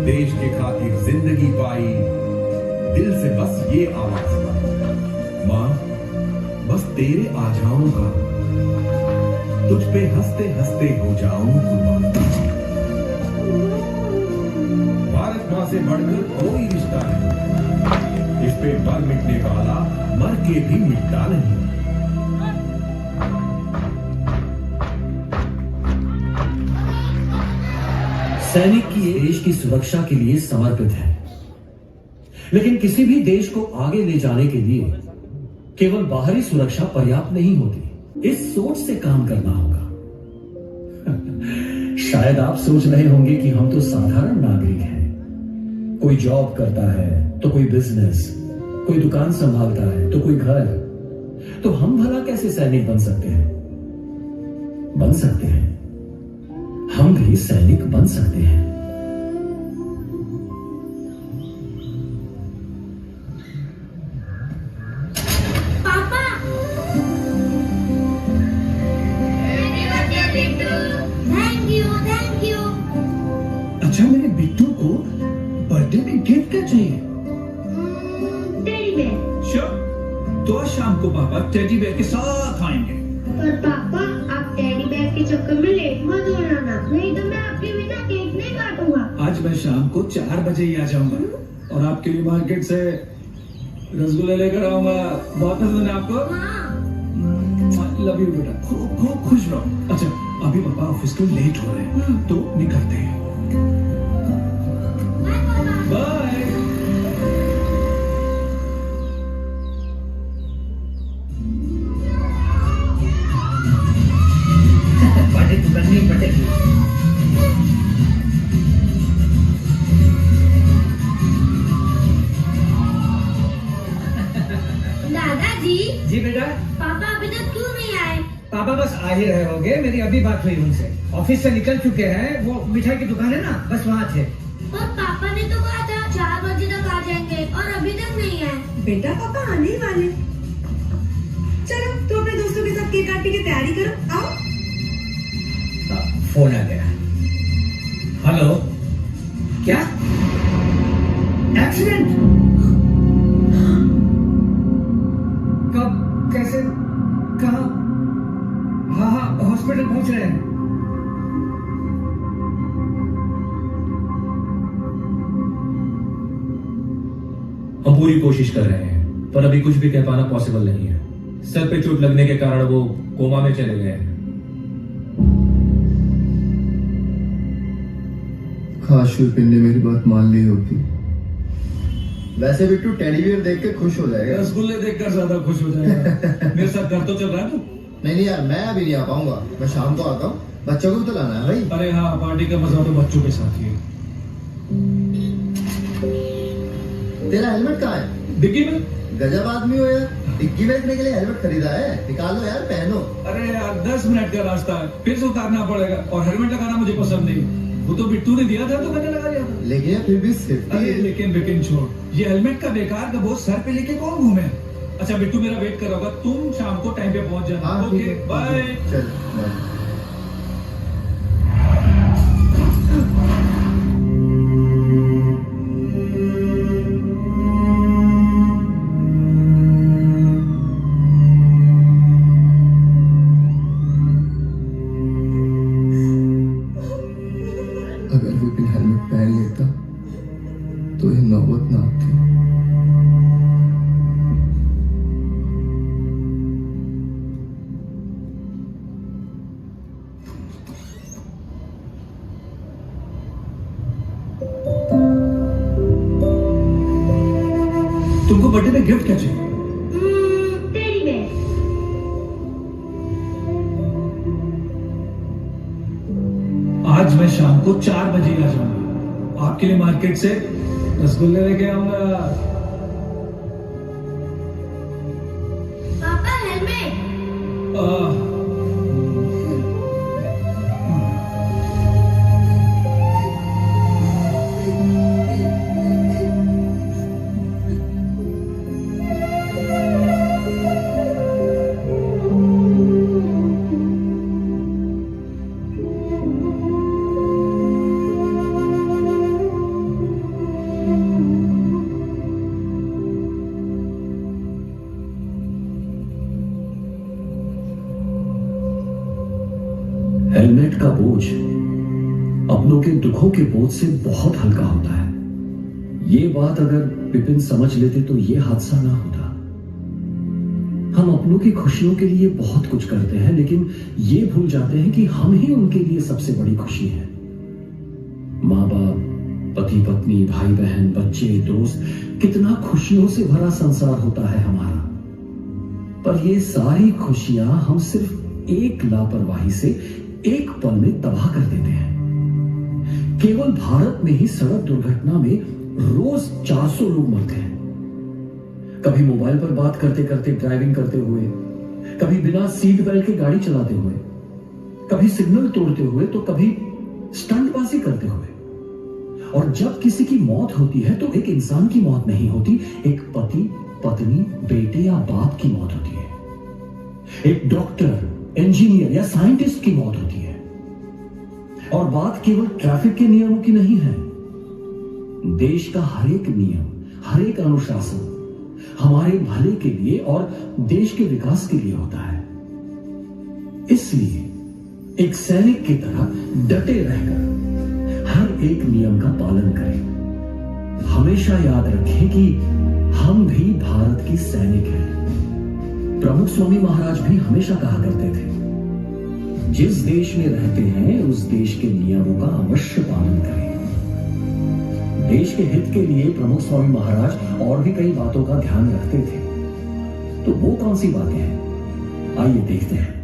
देश के खातिर जिंदगी पाई, दिल से बस ये आवाज पाई, माँ बस तेरे आ जाऊंगा, तुझ पे हंसते हंसते हो जाऊं कुर्बान। भारत माँ से बढ़कर कोई रिश्ता नहीं, इस पे मर मिटने वाला मर के भी मिटता नहीं। सैनिक की देश की सुरक्षा के लिए समर्पित है, लेकिन किसी भी देश को आगे ले जाने के लिए केवल बाहरी सुरक्षा पर्याप्त नहीं होती। इस सोच से काम करना होगा। शायद आप सोच रहे होंगे कि हम तो साधारण नागरिक हैं। कोई जॉब करता है तो कोई बिजनेस, कोई दुकान संभालता है तो कोई घर, तो हम भला कैसे सैनिक बन सकते हैं? बन सकते हैं, हम भी सैनिक बन सकते हैं। पापा, थैंक यू थैंक यू। अच्छा, मेरे बिट्टू को बर्थडे में गिफ्ट क्या चाहिए? Teddy bear. श्योर, तो आज शाम को पापा टेडी बेयर के साथ आएंगे। पर पापा, आप टेडी बेयर के चक्कर में लेट मत हो जाना, नहीं तो मैं आपके बिना केक नहीं काटूंगा। आज मैं शाम को 4 बजे ही आ जाऊंगा और आपके लिए मार्केट से रसगुल्ले लेकर आऊंगा। बहुत पसंद है आपको? हाँ। लव यू बेटा, खूब खूब खुश रहो। अच्छा, अभी पापा ऑफिस को लेट हो रहे हैं तो निकलते हैं। बाय। पार्टी तो करनी पड़ेगी। दादाजी, जी बेटा। पापा अभी तक क्यों नहीं आए? पापा बस आ ही रहे होंगे, मेरी अभी बात हुई उनसे। ऑफिस से निकल चुके हैं, वो मिठाई की दुकान है ना, बस वहाँ थे। और पापा ने तो कहा था 4 बजे तक आ जाएंगे और अभी तक नहीं आए। बेटा, पापा आने ही वाले। चलो, तो अपने दोस्तों के साथ केक काटने की तैयारी करो। आओ। फोन आ गया। हेलो, क्या एक्सीडेंट? कब, कैसे, कहाँ? हाँ हाँ, हॉस्पिटल पहुंच रहे हैं। हम पूरी कोशिश कर रहे हैं, पर अभी कुछ भी कह पाना पॉसिबल नहीं है। सर पे चोट लगने के कारण वो कोमा में चले गए हैं। काश विपिन ने मेरी बात मान ली होती। वैसे बिट्टू टेडी बियर देख के खुश हो जाएगा। रसगुल्ले देखकर ज्यादा खुश हो जाएगा। मेरे साथ घर तो चल रहा है तू? नहीं यार, मैं अभी नहीं आ पाऊंगा, मैं शाम को आता हूँ। बच्चों को भी तो लाना है भाई। अरे हाँ, पार्टी का मजा तो बच्चों के साथ ही है। तेरा हेलमेट कहाँ है? डिग्गी में। गजब आदमी हो यार, डिग्गी में रखने के लिए हेलमेट खरीदा है। निकालो यार, पहनो। अरे यार, 10 मिनट का रास्ता है, फिर से उतारना पड़ेगा और हेलमेट लगाना मुझे पसंद नहीं। वो तो बिट्टू ने दिया था तो मैंने लगा लिया था। लेकिन यार फिर भी सेफ्टी अरे है। लेकिन छोड़, ये हेलमेट का बेकार का बोझ सर पे लेके कौन घूमे? अच्छा बिट्टू, मेरा वेट कर रहा होगा, तुम शाम को टाइम पे पहुंच जाना। हाँ, ठीक ओके, है। बाय। चल बाय। अगर विपिन हेलमेट पहन लेता तो ये नौबत ना आती। तुमको बर्थडे में गिफ्ट क्या चाहिए? Teddy bear. आज मैं शाम को 4 बजे आ जाऊंगा। आपके लिए मार्केट से रसगुल्ले लेके आऊंगा। पापा, हेलमेट। के बोझ से बहुत हल्का होता है। ये बात अगर विपिन समझ लेते तो ये हादसा ना होता। हम अपनों की खुशियों के लिए बहुत कुछ करते हैं, लेकिन ये भूल जाते हैं कि हम ही उनके लिए सबसे बड़ी खुशी है। माँ बाप, पति पत्नी, भाई बहन, बच्चे, दोस्त, कितना खुशियों से भरा संसार होता है हमारा। पर ये सारी खुशियां हम सिर्फ एक लापरवाही से एक पल में तबाह कर देते हैं। केवल भारत में ही सड़क दुर्घटना में रोज 400 लोग मरते हैं। कभी मोबाइल पर बात करते करते ड्राइविंग करते हुए, कभी बिना सीट बेल्ट के गाड़ी चलाते हुए, कभी सिग्नल तोड़ते हुए, तो कभी स्टंटबाजी करते हुए। और जब किसी की मौत होती है तो एक इंसान की मौत नहीं होती, एक पति, पत्नी, बेटे या बाप की मौत होती है। एक डॉक्टर, इंजीनियर या साइंटिस्ट की मौत होती है। और बात केवल ट्रैफिक के नियमों की नहीं है। देश का हर एक नियम, हर एक अनुशासन हमारे भले के लिए और देश के विकास के लिए होता है। इसलिए एक सैनिक की तरह डटे रहकर हर एक नियम का पालन करें। हमेशा याद रखें कि हम भी भारत की सैनिक हैं। प्रमुख स्वामी महाराज भी हमेशा कहा करते थे, जिस देश में रहते हैं उस देश के नियमों का अवश्य पालन करें। देश के हित के लिए प्रमुख स्वामी महाराज और भी कई बातों का ध्यान रखते थे। तो वो कौन सी बातें हैं, आइए देखते हैं।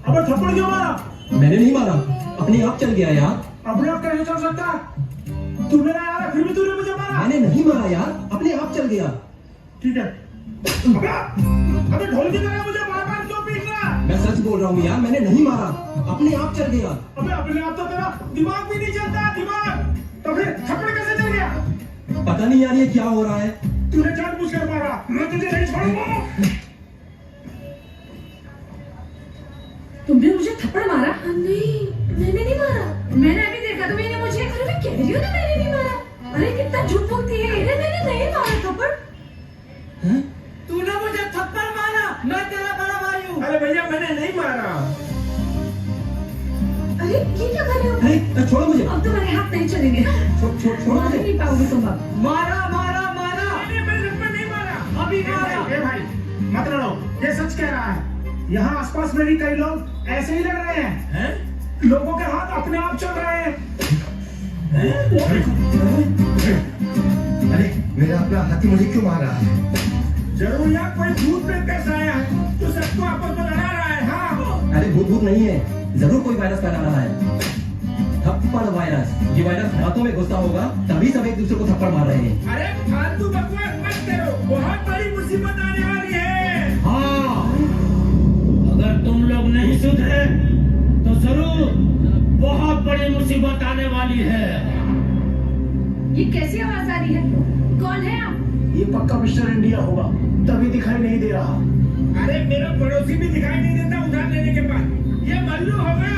अबे थप्पड़ क्यों मारा? मैंने नहीं मारा, अपने आप चल गया यार। अपने आप कैसे चल सकता है? तू मेरा यार है, फिर भी तूने मुझे मारा। मैंने नहीं मारा यार, अपने आप चल गया। ठीक है। अबे ढोल की तरह मुझे बार-बार क्यों पीट रहा है? मैं सच बोल रहा हूँ यार, मैंने नहीं मारा, अपने आप चल गया। अबे अपने आप तो तेरा दिमाग भी नहीं चलता, दिमाग। तो फिर थप्पड़ कैसे चल गया? पता नहीं यार ये क्या हो रहा है। तूने जानबूझकर मारा, मैं तुझे नहीं छोड़ूंगा। तुमने मुझे थप्पड़ मारा? नहीं, मैंने नहीं मारा। मैंने अभी देखा तो मैंने मुझे, अरे मैं कह रही हूँ ना मैंने नहीं मारा। अरे कितना झूठ बोलती है, अरे मैंने नहीं मारा थप्पड़। तूने मुझे थप्पड़ मारा, मैं तेरा बड़ा भाई हूँ। अरे भैया मैंने नहीं मारा। अरे ये क्या कर रहे हो? अरे छोड़ो मुझे। अब तुम्हारे हाथ नहीं चलेंगे। छोड़ो मार मुझे। नहीं पाओगे तुम अब। मारा मारा मारा, मैंने थप्पड़ नहीं मारा। अभी मारा। ए भाई, मत लड़ो, ये सच कह रहा है। यहाँ आसपास में भी कई लोग ऐसे ही लड़ रहे हैं। लोगों के हाथ अपने आप चल रहे हैं। अरे मेरा अपना हाथी मुझे क्यों मार रहा है? जरूर यहाँ कोई भूत प्रेत कैसा आया है जो सबको आपस में लड़ा रहा है। हाँ, अरे भूत नहीं है, जरूर कोई वायरस फैला रहा है। थप्पड़ वायरस, ये वायरस हाथों में घुसता होगा, तभी सब एक दूसरे को थप्पड़ मार रहे हैं। अरे फालतू बकवास मत करो, बहुत बड़ी मुसीबत आने वाली है। हाँ, अगर तुम लोग नहीं सुधरे तो जरूर बहुत बड़ी मुसीबत आने वाली है। ये कैसी आवाज आ रही है? कौन है आप? ये पक्का मिस्टर इंडिया होगा, तभी दिखाई नहीं दे रहा। अरे मेरा पड़ोसी भी दिखाई नहीं देता उधार लेने के बाद। ये मल्लू होगा।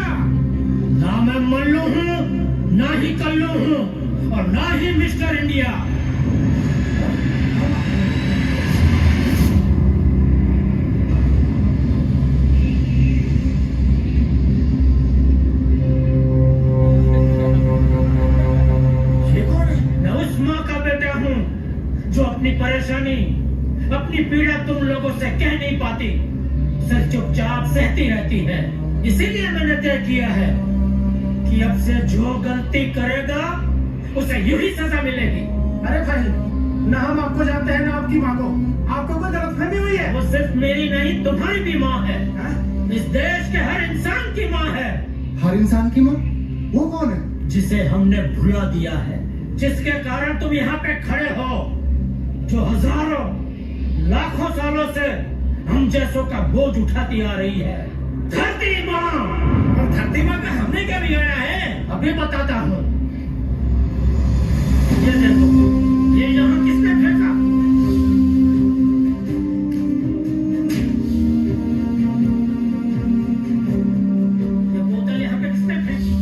ना मैं मल्लू हूँ, ना ही कल्लू हूँ, और ना ही मिस्टर इंडिया। जो अपनी परेशानी, अपनी पीड़ा तुम लोगों से कह नहीं पाती, सिर्फ चुपचाप सहती रहती है। इसीलिए मैंने तय किया है कि अब से जो गलती करेगा उसे यूं ही सजा मिलेगी। अरे भाई, ना हम आपको जानते हैं ना आपकी माँ को। आपको कोई गलतफहमी हुई है? वो सिर्फ मेरी नहीं, तुम्हारी भी माँ है। इस देश के हर इंसान की माँ है। हर इंसान की माँ? वो कौन है? जिसे हमने भुला दिया है, जिसके कारण तुम यहाँ पे खड़े हो, जो हजारों लाखों सालों से हम जैसों का बोझ उठाती आ रही है। धरती माँ। और धरती माँ का हमने क्या बिगाड़ा है? अभी बताता हूँ। ये देखो, ये यहाँ किसने फेंका? ये बोतल यहाँ पे किसने फेंकी?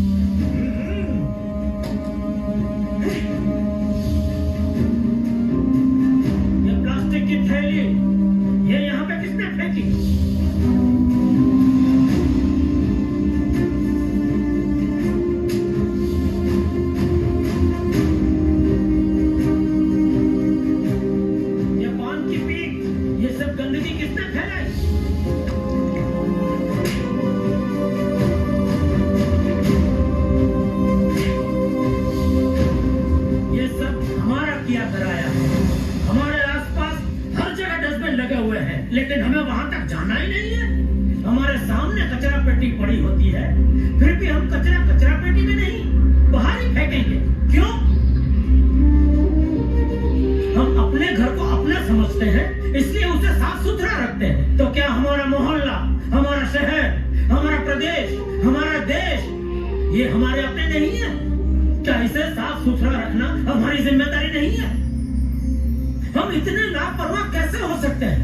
गंदगी किसने फैलाई? ये सब हमारा किया कराया है। हमारे आसपास हर जगह डस्टबिन लगे हुए हैं, लेकिन हमें वहां तक जाना ही नहीं है। हमारे सामने कचरा पेटी पड़ी होती है, फिर भी हम कचरा पेटी में नहीं, बाहर ही फेंकेंगे। क्यों? हम अपने घर को अपना समझते हैं, इसलिए उसे साफ सुथरा रखते हैं। तो क्या हमारा मोहल्ला, हमारा शहर, हमारा प्रदेश, हमारा देश ये हमारे अपने नहीं है? क्या इसे साफ सुथरा रखना हमारी जिम्मेदारी नहीं है? हम इतने लापरवाह कैसे हो सकते हैं?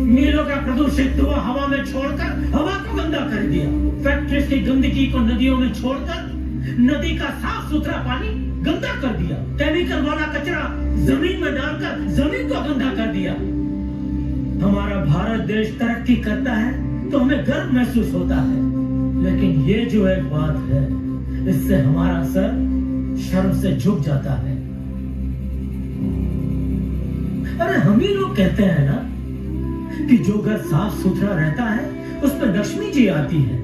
मीलों का प्रदूषित धुआं हवा में छोड़कर हवा को गंदा कर दिया। फैक्ट्रीज की गंदगी को नदियों में छोड़कर नदी का साफ सुथरा पानी गंदा कर दिया। केमिकल वाला कचरा जमीन में डालकर जमीन को गंदा कर दिया। हमारा भारत देश तरक्की करता है तो हमें गर्व महसूस होता है, लेकिन ये जो एक बात है, इससे हमारा सर शर्म से झुक जाता है। अरे हम ही लोग कहते हैं ना कि जो घर साफ सुथरा रहता है उसमें लक्ष्मी जी आती है,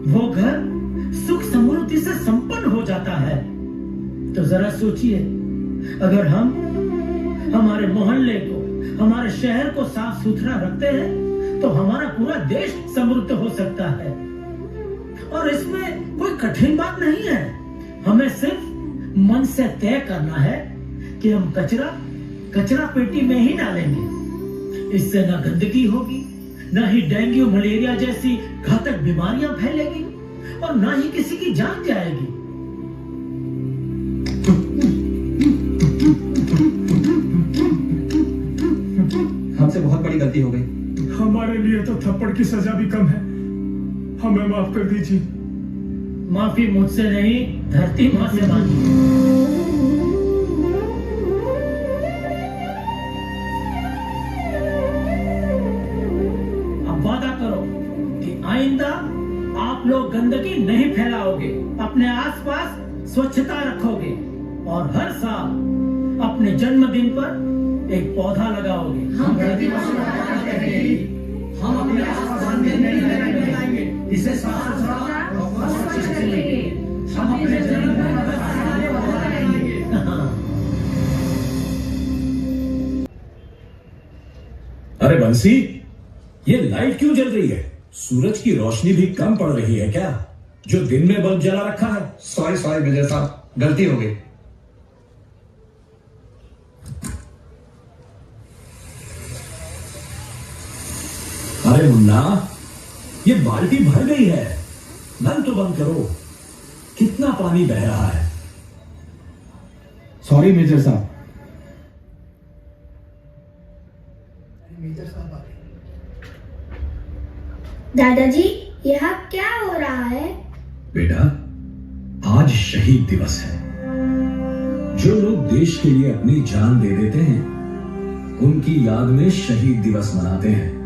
वो घर सुख समृद्धि से संपन्न हो जाता है। तो जरा सोचिए, अगर हम हमारे मोहल्ले को, हमारे शहर को साफ सुथरा रखते हैं तो हमारा पूरा देश समृद्ध हो सकता है। और इसमें कोई कठिन बात नहीं है। हमें सिर्फ मन से तय करना है कि हम कचरा पेटी में ही डालेंगे। इससे ना गंदगी होगी, ना ही डेंगू मलेरिया जैसी घातक बीमारियां फैलेगी और ना ही किसी की जान जाएगी। हमसे बहुत बड़ी गलती हो गई। हमारे लिए तो थप्पड़ की सजा भी कम है, हमें माफ कर दीजिए। माफी मुझसे नहीं, धरती माँ से मांगी। अब वादा करो कि आइंदा आप लोग गंदगी नहीं फैलाओगे, अपने आसपास स्वच्छता रखोगे और हर साल अपने जन्मदिन पर एक पौधा लगाओगे। हम धरती माँ से वादा करते हैं कि हम अपने आसपास गंदगी नहीं फैलाएंगे, इसे साफ सुथरा और स्वच्छ रखेंगे। हम अपने जन्मदिन पर पौधा लगाएंगे। अरे बंसी, ये लाइट क्यों जल रही है? सूरज की रोशनी भी कम पड़ रही है क्या, जो दिन में बल्ब जला रखा है? सॉरी मेजर साहब, गलती हो गई। अरे मुन्ना, ये बाल्टी भर गई है, नल तो बंद करो। कितना पानी बह रहा है। सॉरी मेजर साहब। दादाजी, यहाँ क्या हो रहा है? बेटा, आज शहीद दिवस है। जो लोग देश के लिए अपनी जान दे देते हैं, उनकी याद में शहीद दिवस मनाते हैं।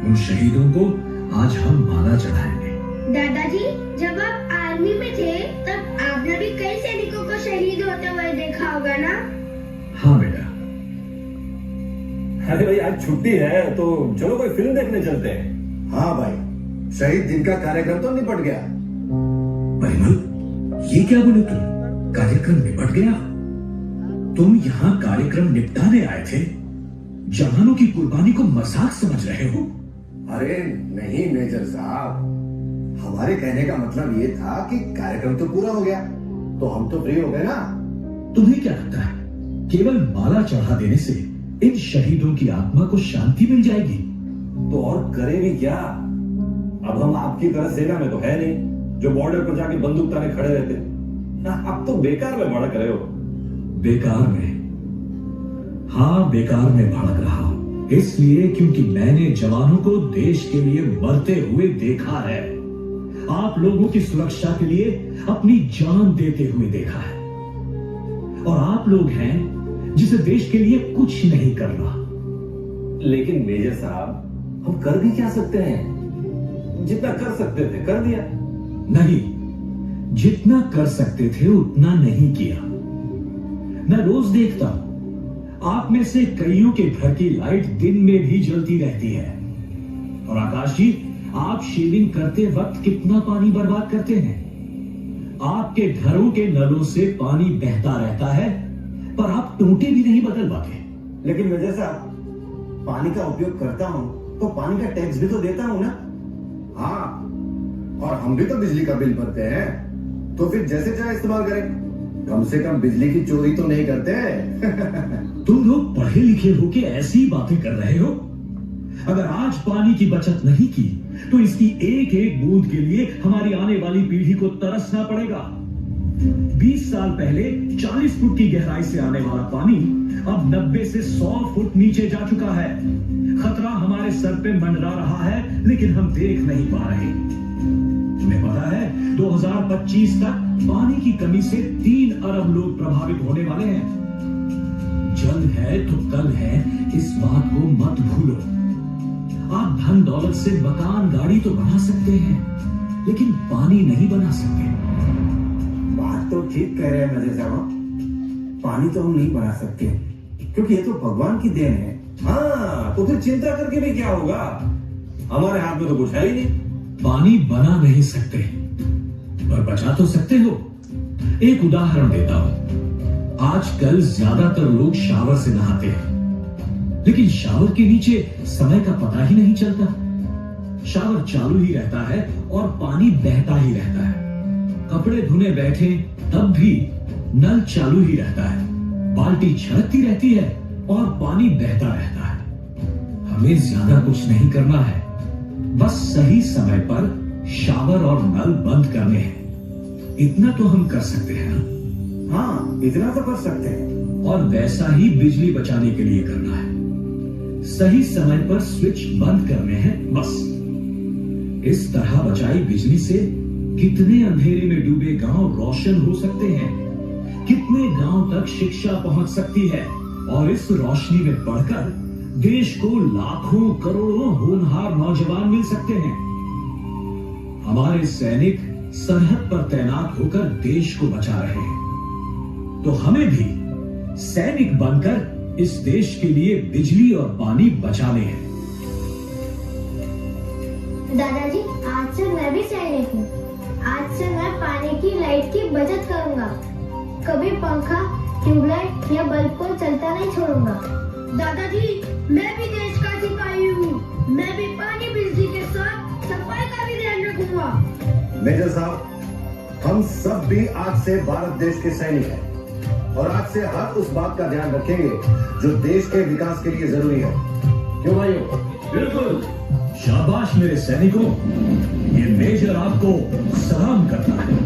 उन शहीदों को आज हम माला चढ़ाएंगे। दादाजी, जब आप आर्मी में थे तब आपने भी कई सैनिकों को शहीद होते हुए देखा होगा ना? हाँ बेटा। अरे भाई, आज छुट्टी है तो चलो कोई फिल्म देखने चलते हैं। हाँ भाई, शहीद दिन का कार्यक्रम तो निपट गया। परिमल, ये क्या बोले तुम? कार्यक्रम निपट गया? तुम यहाँ कार्यक्रम निपटाने आए थे, जवानों की कुर्बानी को मजाक समझ रहे हो? अरे नहीं मेजर साहब, हमारे कहने का मतलब ये था कि कार्यक्रम तो पूरा हो गया, तो हम तो फ्री हो गए ना। तुम्हें क्या लगता है केवल माला चढ़ा देने से इन शहीदों की आत्मा को शांति मिल जाएगी? तो और करें भी क्या? अब हम आपकी तरह सेना में तो है नहीं जो बॉर्डर पर जाके बंदूक ताने खड़े रहते। अब तो बेकार में भड़क रहे हो। बेकार में? हाँ, बेकार में भड़क रहा हूं, इसलिए क्योंकि मैंने जवानों को देश के लिए मरते हुए देखा है, आप लोगों की सुरक्षा के लिए अपनी जान देते हुए देखा है। और आप लोग हैं जिसे देश के लिए कुछ नहीं करना। लेकिन मेजर साहब, हम कर भी क्या सकते हैं? जितना कर सकते थे कर दिया। नहीं, जितना कर सकते थे उतना नहीं किया। मैं रोज देखता हूं आप में से कईयों के घर की लाइट दिन में भी जलती रहती है। और आकाश जी, आप शेविंग करते वक्त कितना पानी बर्बाद करते हैं? आपके घरों के नलों से पानी बहता रहता है, पर आप टोटे भी नहीं बदल पाते। लेकिन मेजर साहब, पानी का उपयोग करता हूं तो पानी का टैक्स भी तो देता हूं ना। हाँ, और हम भी तो बिजली का बिल भरते हैं, तो फिर जैसे चाहे इस्तेमाल करें। कम से कम बिजली की चोरी तो नहीं करते। तुम लोग पढ़े लिखे हो के ऐसी बातें कर रहे हो? अगर आज पानी की बचत नहीं की तो इसकी एक एक बूंद के लिए हमारी आने वाली पीढ़ी को तरसना पड़ेगा। 20 साल पहले 40 फुट की गहराई से आने वाला पानी अब 90 से 100 फुट नीचे जा चुका है। खतरा हमारे सर पे मंडरा रहा है, लेकिन हम देख नहीं पा रहे। तुम्हें पता है 2025 तक पानी की कमी से 3 अरब लोग प्रभावित होने वाले हैं। जल है तो कल है, इस बात को मत भूलो। आप धन दौलत से मकान गाड़ी तो बना सकते हैं, लेकिन पानी नहीं बना सकते। बात तो ठीक कह रहे हैं मेजर साहब, पानी तो हम नहीं बना सकते क्योंकि ये तो भगवान की देन है। हाँ, तो फिर चिंता करके भी क्या होगा? हमारे हाथ में तो कुछ है ही नहीं। पानी बना नहीं सकते, पर बचा तो सकते हो। एक उदाहरण देता हूं। आजकल ज्यादातर लोग शावर से नहाते हैं, लेकिन शावर के नीचे समय का पता ही नहीं चलता। शावर चालू ही रहता है और पानी बहता ही रहता है। कपड़े धुने बैठे तब भी नल चालू ही रहता है, बाल्टी छलकती रहती है और पानी बहता रहता है। हमें ज्यादा कुछ नहीं करना है, बस सही समय पर शावर और नल बंद करने हैं। इतना तो हम कर सकते हैं ना? हाँ, इतना तो कर सकते हैं। और वैसा ही बिजली बचाने के लिए करना है। सही समय पर स्विच बंद करने हैं, बस। इस तरह बचाई बिजली से कितने अंधेरे में डूबे गांव रोशन हो सकते हैं, कितने गांव तक शिक्षा पहुंच सकती है, और इस रोशनी में पढ़कर देश को लाखों करोड़ों होनहार नौजवान मिल सकते हैं। हमारे सैनिक सरहद पर तैनात होकर देश को बचा रहे हैं, तो हमें भी सैनिक बनकर इस देश के लिए बिजली और पानी बचाने हैं। दादाजी, आज से मैं भी सैनिक हूँ। आज से मैं पानी की लाइट की बचत करूँगा। कभी पंखा, ट्यूबलाइट या बल्ब को चलता नहीं छोड़ूंगा। दादाजी, मैं भी देश का सिपाही हूँ। मैं भी पानी बिजली के साथ सफाई का भी ध्यान रखूंगा। मेजर साहब, हम सब भी आज से भारत देश के सैनिक हैं और आज से हर उस बात का ध्यान रखेंगे जो देश के विकास के लिए जरूरी है। क्यों भाइयों? बिल्कुल। शाबाश मेरे सैनिकों, ये मेजर आपको सलाम करता है।